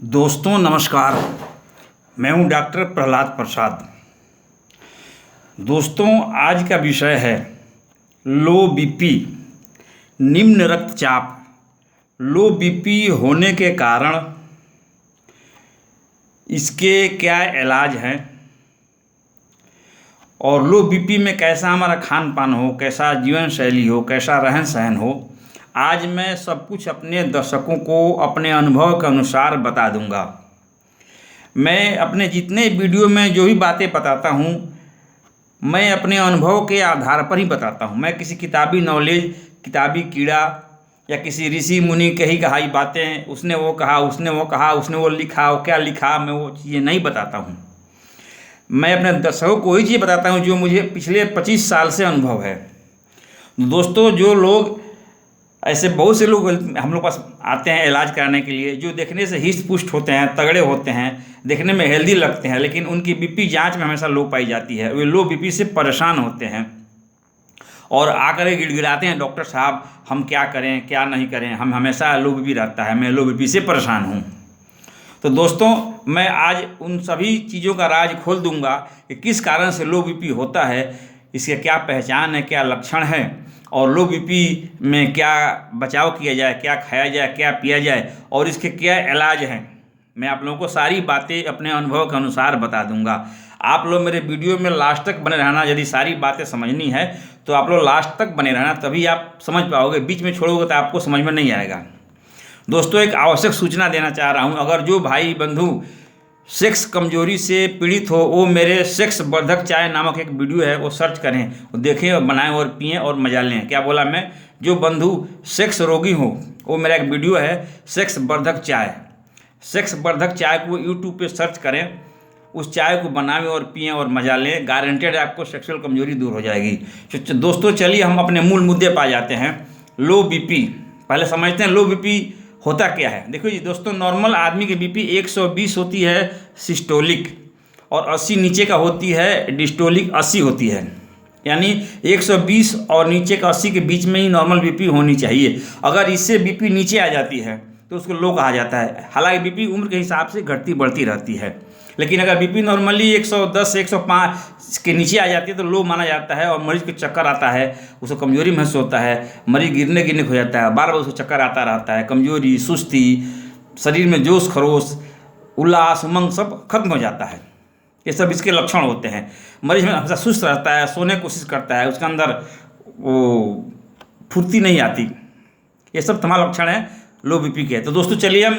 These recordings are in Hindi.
दोस्तों नमस्कार। मैं हूं डॉक्टर प्रहलाद प्रसाद। दोस्तों आज का विषय है लो बीपी, निम्न रक्तचाप। लो बीपी होने के कारण इसके क्या इलाज हैं और लो बीपी में कैसा हमारा खान पान हो, कैसा जीवन शैली हो, कैसा रहन सहन हो। आज मैं सब कुछ अपने दर्शकों को अपने अनुभव के अनुसार बता दूंगा। मैं अपने जितने वीडियो में जो भी बातें बताता हूँ मैं अपने अनुभव के आधार पर ही बताता हूँ। मैं किसी किताबी नॉलेज, किताबी कीड़ा या किसी ऋषि मुनि के ही कहाई बातें, उसने वो कहा, उसने वो कहा, उसने वो लिखा, वो क्या लिखा, मैं वो चीज़ें नहीं बताता हूँ। मैं अपने दर्शकों को वही चीज़ बताता हूँ जो मुझे पिछले 25 साल से अनुभव है। दोस्तों जो लोग ऐसे बहुत से लोग हम लोग पास आते हैं इलाज कराने के लिए, जो देखने से हिस्ट पुष्ट होते हैं, तगड़े होते हैं, देखने में हेल्दी लगते हैं, लेकिन उनकी बीपी जांच में हमेशा लो पाई जाती है। वे लो बीपी से परेशान होते हैं और आकर के गिड़गिड़ाते हैं, डॉक्टर साहब हम क्या करें क्या नहीं करें, हम हमेशा लो बीपी रहता है, मैं लो बीपी से परेशान हूँ। तो दोस्तों मैं आज उन सभी चीज़ों का राज खोल दूंगा कि किस कारण से लो बीपी होता है, इसके क्या पहचान है, क्या लक्षण है और लो बीपी में क्या बचाव किया जाए, क्या खाया जाए, क्या पिया जाए और इसके क्या इलाज हैं। मैं आप लोगों को सारी बातें अपने अनुभव के अनुसार बता दूंगा। आप लोग मेरे वीडियो में लास्ट तक बने रहना। यदि सारी बातें समझनी है तो आप लोग लास्ट तक बने रहना, तभी आप समझ पाओगे। बीच में छोड़ोगे तो आपको समझ में नहीं आएगा। दोस्तों एक आवश्यक सूचना देना चाह रहा हूँ, अगर जो भाई बंधु सेक्स कमजोरी से पीड़ित हो वो मेरे सेक्स वर्धक चाय नामक एक वीडियो है, वो सर्च करें, वो देखें और बनाएं और पिएं और मजा लें। क्या बोला मैं? जो बंधु सेक्स रोगी हो वो मेरा एक वीडियो है सेक्स वर्धक चाय। सेक्स वर्धक चाय को यूट्यूब पे सर्च करें, उस चाय को बनाएं और पिएं और मजा लें। गारंटेड आपको सेक्सुअल कमजोरी दूर हो जाएगी। तो दोस्तों चलिए हम अपने मूल मुद्दे पर आ जाते हैं। लो बीपी पहले समझते हैं लो बीपी होता क्या है। देखो जी दोस्तों, नॉर्मल आदमी की बीपी 120 होती है सिस्टोलिक और 80 नीचे का होती है डिस्टोलिक। 80 होती है, यानी 120 और नीचे का 80 के बीच में ही नॉर्मल बीपी होनी चाहिए। अगर इससे बीपी नीचे आ जाती है तो उसको लो कहा जाता है। हालांकि बीपी उम्र के हिसाब से घटती बढ़ती रहती है, लेकिन अगर बीपी नॉर्मली 110 105 के नीचे आ जाती है तो लो माना जाता है और मरीज को चक्कर आता है, उसको कमजोरी महसूस होता है, मरीज गिरने गिरने हो जाता है, बार बार उसको चक्कर आता रहता है, कमजोरी, सुस्ती, शरीर में जोश खरोश, उल्लास, उमंग सब खत्म हो जाता है। ये सब इसके लक्षण होते हैं। मरीज में हमेशा सुस्त रहता है, सोने की कोशिश करता है, उसके अंदर वो फुर्ती नहीं आती। ये सब तमाम लक्षण है लो बीपी के। तो दोस्तों चलिए हम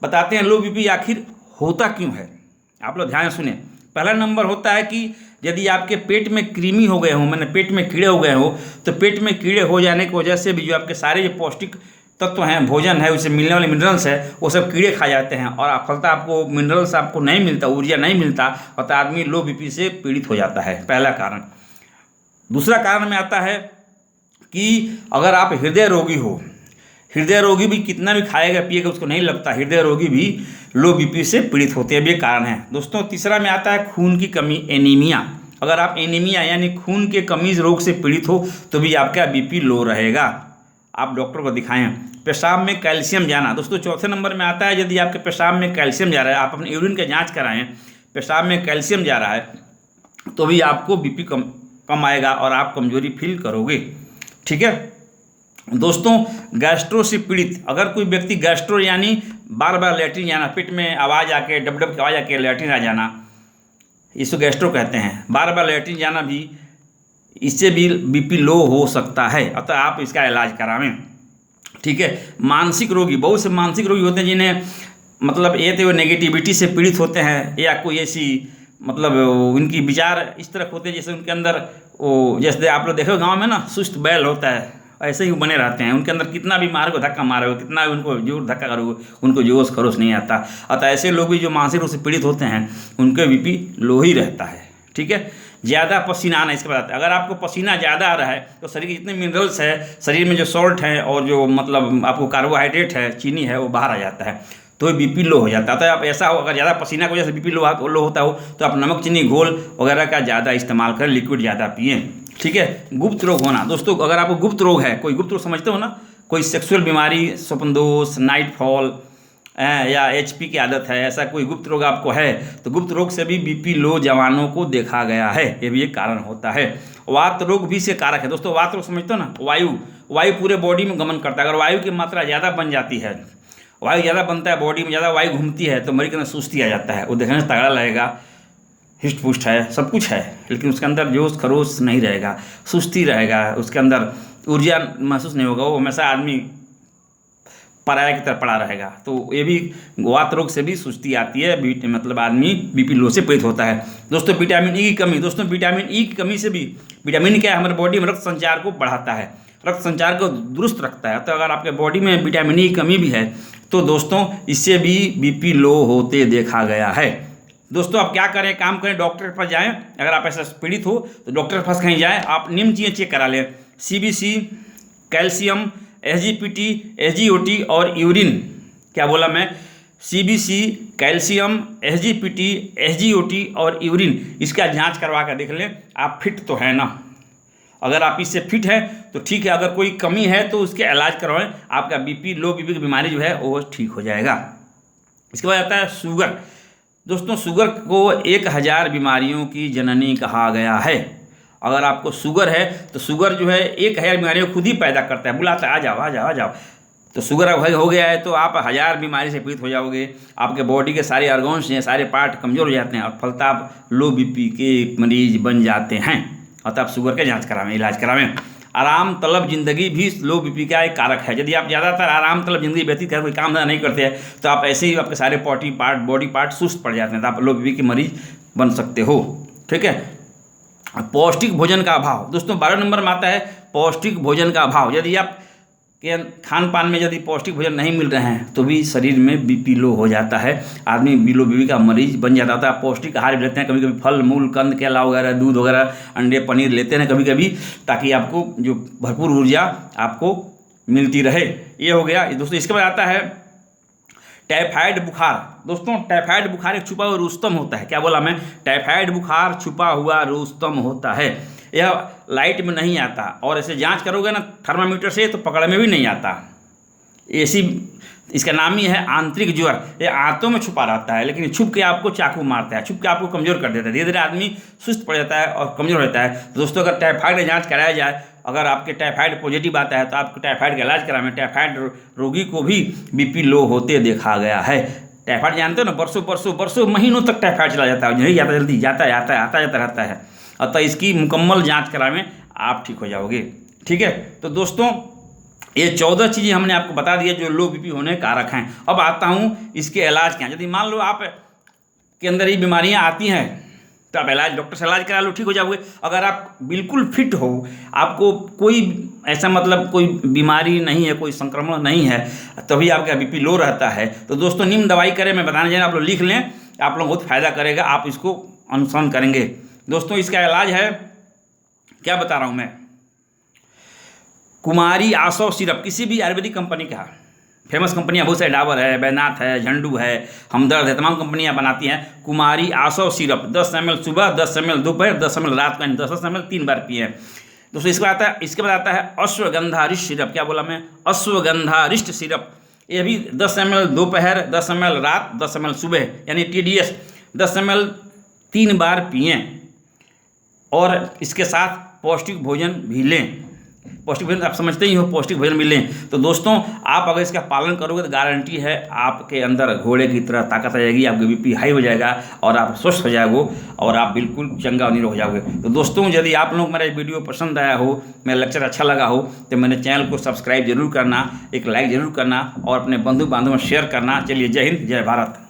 बताते हैं लो बीपी आखिर होता क्यों है। आप लोग ध्यान सुने। पहला नंबर होता है कि यदि आपके पेट में कृमि हो गए हो, मैंने पेट में कीड़े हो गए हो, तो पेट में कीड़े हो जाने की वजह से भी जो आपके सारे जो पौष्टिक तत्व हैं, भोजन है, उससे मिलने वाले मिनरल्स है, वो सब कीड़े खा जाते हैं और फलता आपको मिनरल्स आपको नहीं मिलता, ऊर्जा नहीं मिलता और तो आदमी लो बीपी से पीड़ित हो जाता है। पहला कारण। दूसरा कारण में आता है कि अगर आप हृदय रोगी हो, हृदय रोगी भी कितना भी खाएगा पिएगा उसको नहीं लगता, हृदय रोगी भी लो बीपी से पीड़ित होते हैं। ये कारण है दोस्तों। तीसरा में आता है खून की कमी, एनीमिया। अगर आप एनीमिया यानी खून के कमी रोग से पीड़ित हो तो भी आपका बीपी लो रहेगा, आप डॉक्टर को दिखाएं। पेशाब में कैल्शियम जाना। दोस्तों चौथे नंबर में आता है यदि आपके पेशाब में कैल्शियम जा रहा है, आप अपने यूरिन का जाँच कराएँ, पेशाब में कैल्शियम जा रहा है तो भी आपको बीपी कम आएगा और आप कमजोरी फील करोगे। ठीक है दोस्तों, गैस्ट्रो से पीड़ित, अगर कोई व्यक्ति गैस्ट्रो यानी बार बार लेटरिन जाना, पेट में आवाज़ आके डब डब की आवाज़ आके लेटरिन आ जाना, इसको गैस्ट्रो कहते हैं। बार बार लेटरिन जाना भी, इससे भी बीपी लो हो सकता है, अतः आप इसका इलाज करावें। ठीक है। मानसिक रोगी, बहुत से मानसिक रोगी होते हैं जिन्हें मतलब ये तो नेगेटिविटी से पीड़ित होते हैं या कोई ऐसी मतलब उनकी विचार इस तरह होते हैं जैसे उनके अंदर वो, जैसे आप लोग देखो गाँव में ना सुस्त बैल होता है, ऐसे ही बने रहते हैं। उनके अंदर कितना भी मारो धक्का मारो, कितना भी उनको जोर धक्का करो, उनको जोश खरोश नहीं आता। अतः ऐसे लोग भी जो मानसिक रूप से पीड़ित होते हैं उनके बीपी लो ही रहता है। ठीक है। ज़्यादा पसीना आना, इसके बाद अगर आपको पसीना ज़्यादा आ रहा है तो शरीर के जितने मिनरल्स है, शरीर में जो सॉल्ट है और जो मतलब आपको कार्बोहाइड्रेट है, चीनी है, वो बाहर आ जाता है तो बीपी लो हो जाता है। तो आप ऐसा हो, अगर ज़्यादा पसीना की वजह से बीपी लो होता हो तो आप नमक चीनी घोल वगैरह का ज़्यादा इस्तेमाल करें, लिक्विड ज़्यादा पिएँ। ठीक है। गुप्त रोग होना। दोस्तों अगर आपको गुप्त रोग है, कोई गुप्त रोग समझते हो ना, कोई सेक्सुअल बीमारी, स्वप्न दोष, नाइट फॉल या HP की आदत है, ऐसा कोई गुप्त रोग आपको है तो गुप्त रोग से भी BP लो जवानों को देखा गया है, ये भी एक कारण होता है। वात रोग भी से कारक है दोस्तों। वात रोग समझते हो ना, वायु पूरे बॉडी में गमन करता है। अगर वायु की मात्रा ज़्यादा बन जाती है, वायु ज़्यादा बनता है, बॉडी में ज़्यादा वायु घूमती है तो मरीज के अंदर सुस्ती आ जाता है। वो देखने से तगड़ा लगेगा, हिस्ट पुष्ट है, सब कुछ है, लेकिन उसके अंदर जोश खरोश नहीं रहेगा, सुस्ती रहेगा, उसके अंदर ऊर्जा महसूस नहीं होगा, वो हमेशा आदमी पराया की तरफ पड़ा रहेगा। तो ये भी वात रोग से भी सुस्ती आती है, मतलब आदमी BP लो से पीड़ित होता है। दोस्तों विटामिन E की कमी, दोस्तों विटामिन E की कमी से भी, विटामिन क्या है, हमारे बॉडी में रक्त संचार को बढ़ाता है, रक्त संचार को दुरुस्त रखता है। तो अगर आपके बॉडी में विटामिन E की कमी भी है तो दोस्तों इससे भी BP लो होते देखा गया है। दोस्तों आप क्या करें, काम करें, डॉक्टर के पास जाएं। अगर आप ऐसा पीड़ित हो तो डॉक्टर के पास कहीं जाएं, आप निम्न चीज़ें चेक करा लें, CBC, कैल्शियम, SGPT, SGOT और यूरिन। क्या बोला मैं, CBC, कैल्शियम, SGPT, SGOT और यूरिन, इसका जांच करवा कर देख लें आप फिट तो है ना। अगर आप इससे फिट है तो ठीक है, अगर कोई कमी है तो उसके इलाज करवाएं, आपका BP लो BP की बीमारी जो है वो ठीक हो जाएगा। इसके बाद आता है शुगर। दोस्तों शुगर को 1000 बीमारियों की जननी कहा गया है। अगर आपको शुगर है तो शुगर जो है 1000 बीमारियों खुद ही पैदा करता है, बुलाता है आ जाओ आ जाओ आ जाओ। तो शुगर अब हो गया है तो आप 1000 बीमारी से पीड़ित हो जाओगे, आपके बॉडी के सारे ऑर्गन्स हैं, सारे पार्ट कमज़ोर हो जाते हैं और फलता आप लो BP के मरीज बन जाते हैं। अतः आप शुगर के जाँच करावें, इलाज करावें। आराम तलब जिंदगी भी लो BP का एक कारक है। यदि आप ज़्यादातर आराम तलब जिंदगी व्यतीत कर कोई काम धंधा नहीं करते हैं तो आप ऐसे ही आपके सारे बॉडी पार्ट सुस्त पड़ जाते हैं, तो आप लो BP के मरीज बन सकते हो। ठीक है। पौष्टिक भोजन का अभाव, दोस्तों 12 नंबर में आता है पौष्टिक भोजन का अभाव। यदि आप के खान पान में यदि पौष्टिक भोजन नहीं मिल रहे हैं तो भी शरीर में BP लो हो जाता है, आदमी लो BP का मरीज बन जाता है। पौष्टिक आहार भी लेते हैं, कभी कभी फल मूल कंद केला वगैरह, दूध वगैरह, अंडे पनीर लेते हैं कभी कभी, ताकि आपको जो भरपूर ऊर्जा आपको मिलती रहे। ये हो गया दोस्तों। इसके बाद आता है टाइफाइड बुखार। दोस्तों टाइफाइड बुखार एक छुपा हुआ रुस्तम होता है। क्या बोला मैं, टाइफाइड बुखार छुपा हुआ रुस्तम होता है। यह लाइट में नहीं आता और ऐसे जांच करोगे ना थर्मामीटर से तो पकड़ में भी नहीं आता। ऐसी इसका नाम ही है आंतरिक ज्वर। ये आंतों में छुपा रहता है लेकिन छुप के आपको चाकू मारता है, छुप के आपको कमज़ोर कर देता है, धीरे धीरे आदमी सुस्त पड़ जाता है और कमज़ोर रहता है। तो दोस्तों अगर टाइफाइड का जाँच कराया जाए, अगर आपके टाइफाइड पॉजिटिव आता है तो आपको टाइफाइड का इलाज कराएं। टाइफाइड रोगी को भी BP लो होते देखा गया है। टाइफाइड जानते हो ना, बरसों महीनों तक टाइफाइड चला जाता है, नहीं जाता जल्दी, जाता आता जाता रहता है। अतः इसकी मुकम्मल जांच करावें, आप ठीक हो जाओगे। ठीक है। तो दोस्तों ये 14 चीज़ें हमने आपको बता दिया जो लो BP होने कारक हैं। अब आता हूँ इसके इलाज क्या। यदि मान लो आप के अंदर ये बीमारियाँ आती हैं तो आप डॉक्टर से इलाज करा लो, ठीक हो जाओगे। अगर आप बिल्कुल फिट हो, आपको कोई ऐसा मतलब कोई बीमारी नहीं है, कोई संक्रमण नहीं है, तभी आपका BP लो रहता है, तो दोस्तों निम्न दवाई करें, मैं बताने जा रहा हूं, आप लोग लिख लें, आप लोग बहुत फायदा करेगा, आप इसको अनुसरण करेंगे। दोस्तों इसका इलाज है, क्या बता रहा हूँ मैं, कुमारी आसव सिरप, किसी भी आयुर्वेदिक कंपनी का, फेमस कंपनियाँ बहुत सारे, डाबर है, बैनाथ है, झंडू है, हमदर्द है, तमाम कंपनियाँ बनाती हैं। कुमारी आसव सिरप 10 ml सुबह, 10 ml दोपहर, 10 ml रात को, 10 ml 3 बार पिए। दोस्तों इसके बाद आता है अश्वगंधारिष्ट सिरप। क्या बोला मैं, अश्वगंधारिष्ट सिरप। ये भी 10 ml दोपहर, 10 ml रात, 10 ml सुबह, यानी TDS 10 ml 3 बार पिएँ। और इसके साथ पौष्टिक भोजन भी लें। पौष्टिक भोजन आप समझते ही हो, पौष्टिक भोजन मिलें। तो दोस्तों आप अगर इसका पालन करोगे तो गारंटी है आपके अंदर घोड़े की तरह ताकत आ जाएगी, आपका BP हाई हो जाएगा और आप स्वस्थ हो जाओगे और आप बिल्कुल चंगा निरोग हो जाओगे। तो दोस्तों यदि आप लोग मेरा वीडियो पसंद आया हो, मेरा लेक्चर अच्छा लगा हो, तो मेरे चैनल को सब्सक्राइब जरूर करना, एक लाइक जरूर करना और अपने बंधु बांधवों में शेयर करना। चलिए, जय हिंद, जय भारत।